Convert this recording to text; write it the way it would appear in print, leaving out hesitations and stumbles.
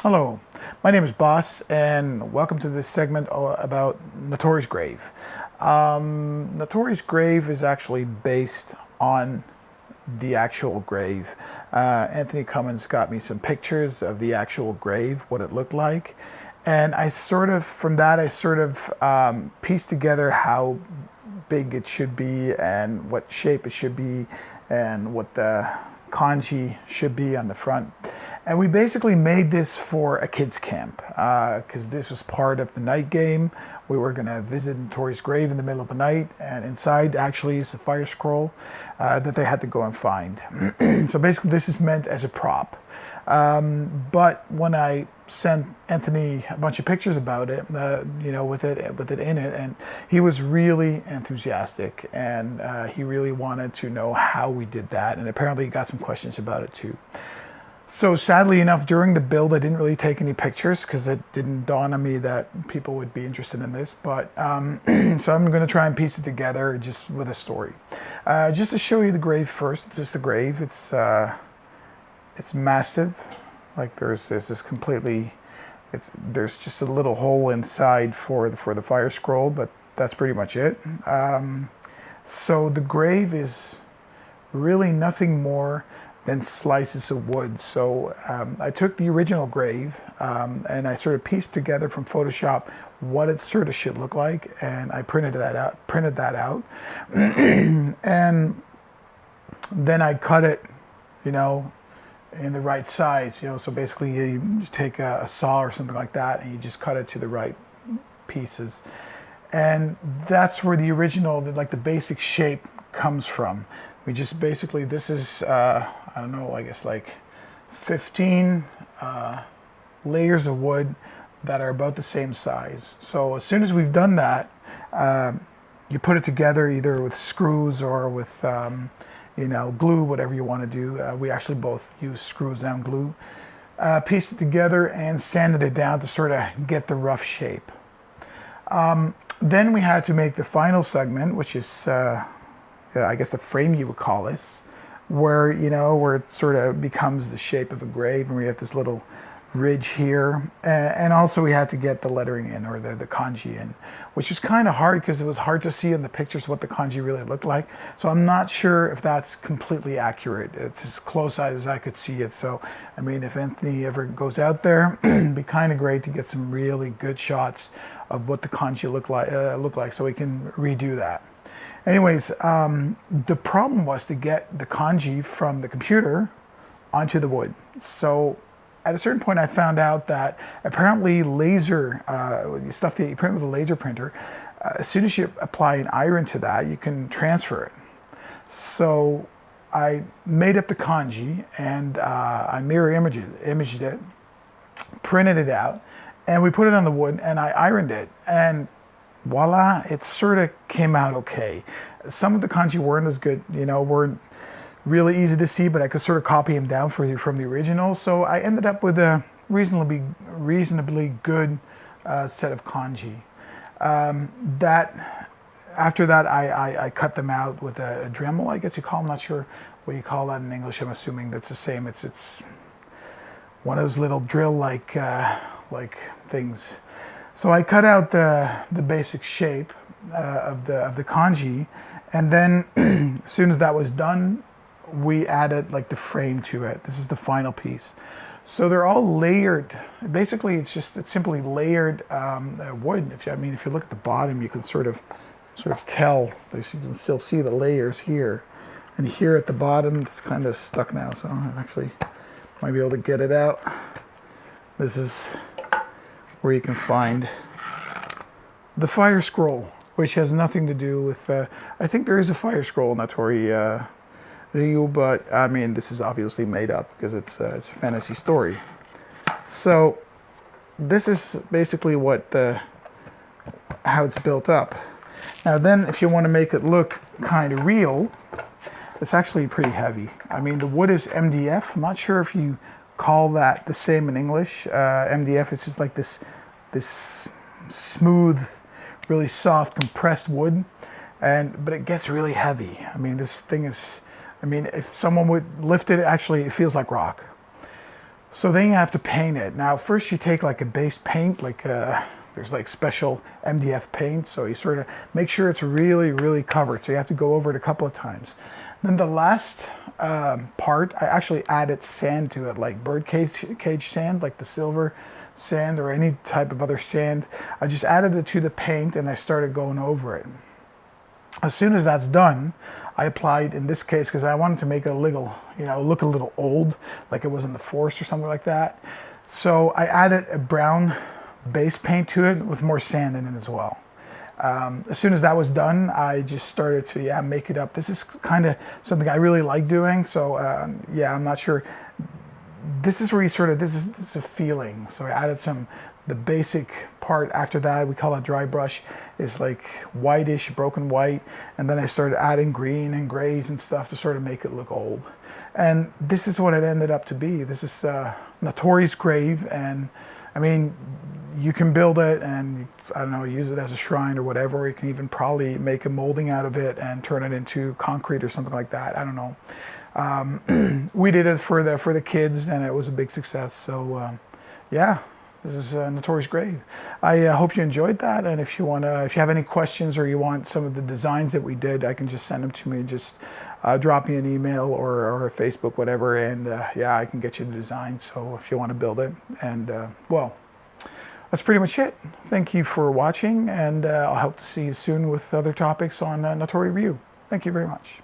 Hello, my name is Boss, and welcome to this segment about Natori's grave. Natori's grave is actually based on the actual grave. Anthony Cummins got me some pictures of the actual grave, what it looked like, and from that, I pieced together how big it should be and what shape it should be and what the kanji should be on the front. And we basically made this for a kids camp because this was part of the night game. We were going to visit Natori's grave in the middle of the night, and inside actually is a fire scroll that they had to go and find. So basically this is meant as a prop. But when I sent Anthony a bunch of pictures about it, with it in it, and he was really enthusiastic, and he really wanted to know how we did that, and apparently he got some questions about it too. So sadly enough, during the build, I didn't really take any pictures because it didn't dawn on me that people would be interested in this. But so I'm going to try and piece it together just with a story. Just to show you the grave first, it's just the grave. It's massive. Like there's just a little hole inside for the fire scroll, but that's pretty much it. So the grave is really nothing more than slices of wood. So I took the original grave and I sort of pieced together from Photoshop what it sort of should look like, and I printed that out, and then I cut it, in the right size, so basically you take a saw or something like that and you just cut it to the right pieces, and that's where the original, like the basic shape comes from. We just basically, this is, I don't know, I guess like 15 layers of wood that are about the same size. So as soon as we've done that, you put it together either with screws or with, glue, whatever you want to do. We actually both use screws and glue. Pieced it together and sanded it down to sort of get the rough shape. Then we had to make the final segment, which is, I guess the frame you would call this, where it sort of becomes the shape of a grave, and we have this little ridge here, and also we had to get the lettering in, or the kanji in, which is kind of hard because it was hard to see in the pictures what the kanji really looked like. So I'm not sure if that's completely accurate. It's as close as I could see it. So I mean, if Anthony ever goes out there, it'd be kind of great to get some really good shots of what the kanji look like, so we can redo that. Anyways, the problem was to get the kanji from the computer onto the wood. So at a certain point I found out that apparently stuff that you print with a laser printer, as soon as you apply an iron to that, you can transfer it. So I made up the kanji and I mirror imaged it, printed it out, and we put it on the wood and I ironed it, and voila, it sort of came out okay. Some of the kanji weren't as good, weren't really easy to see, but I could sort of copy them down from the original. So I ended up with a reasonably good set of kanji. After that, I cut them out with a Dremel, I guess you call them. I'm not sure what you call that in English. I'm assuming that's the same. It's one of those little drill-like things. So I cut out the basic shape of the kanji, and then as soon as that was done, we added like the frame to it. This is the final piece. So they're all layered. Basically, it's simply layered wood. If you look at the bottom, you can sort of tell. You can still see the layers here, and here at the bottom, it's kind of stuck now. So I actually might be able to get it out. This is where you can find the fire scroll, which has nothing to do with, I think there is a fire scroll in Natori-ryu, but I mean, this is obviously made up because it's a fantasy story. So this is basically how it's built up. Now then, if you want to make it look kind of real, it's actually pretty heavy. I mean, the wood is MDF. I'm not sure if you call that the same in English. MDF is just like this smooth, really soft, compressed wood, but it gets really heavy. I mean, this thing is, if someone would lift it, actually it feels like rock. So then you have to paint it. Now first you take like a base paint, like there's like special MDF paint, so you sort of make sure it's really, really covered. So you have to go over it a couple of times. Then the last part, I actually added sand to it, like bird cage sand, like the silver sand or any type of other sand. I just added it to the paint and I started going over it. As soon as that's done, I applied, in this case, because I wanted to make it a little, look a little old, like it was in the forest or something like that. So I added a brown base paint to it with more sand in it as well. As soon as that was done, I just started to, make it up. This is kind of something I really like doing. So I'm not sure. This is where you sort of, this is a feeling. So I added the basic part after that, we call it dry brush, is like whitish, broken white. And then I started adding green and grays and stuff to sort of make it look old. And this is what it ended up to be. This is Natori's grave. And I mean, you can build it and, I don't know, use it as a shrine or whatever. Or you can even probably make a molding out of it and turn it into concrete or something like that. I don't know. We did it for the kids and it was a big success. So yeah. This is Natori's grave. I hope you enjoyed that, and if you have any questions or you want some of the designs that we did, I can just send them to me. Just drop me an email or a Facebook, whatever, and I can get you the design. So if you want to build it, and well, that's pretty much it. Thank you for watching, and I'll hope to see you soon with other topics on Natori-ryu. Thank you very much.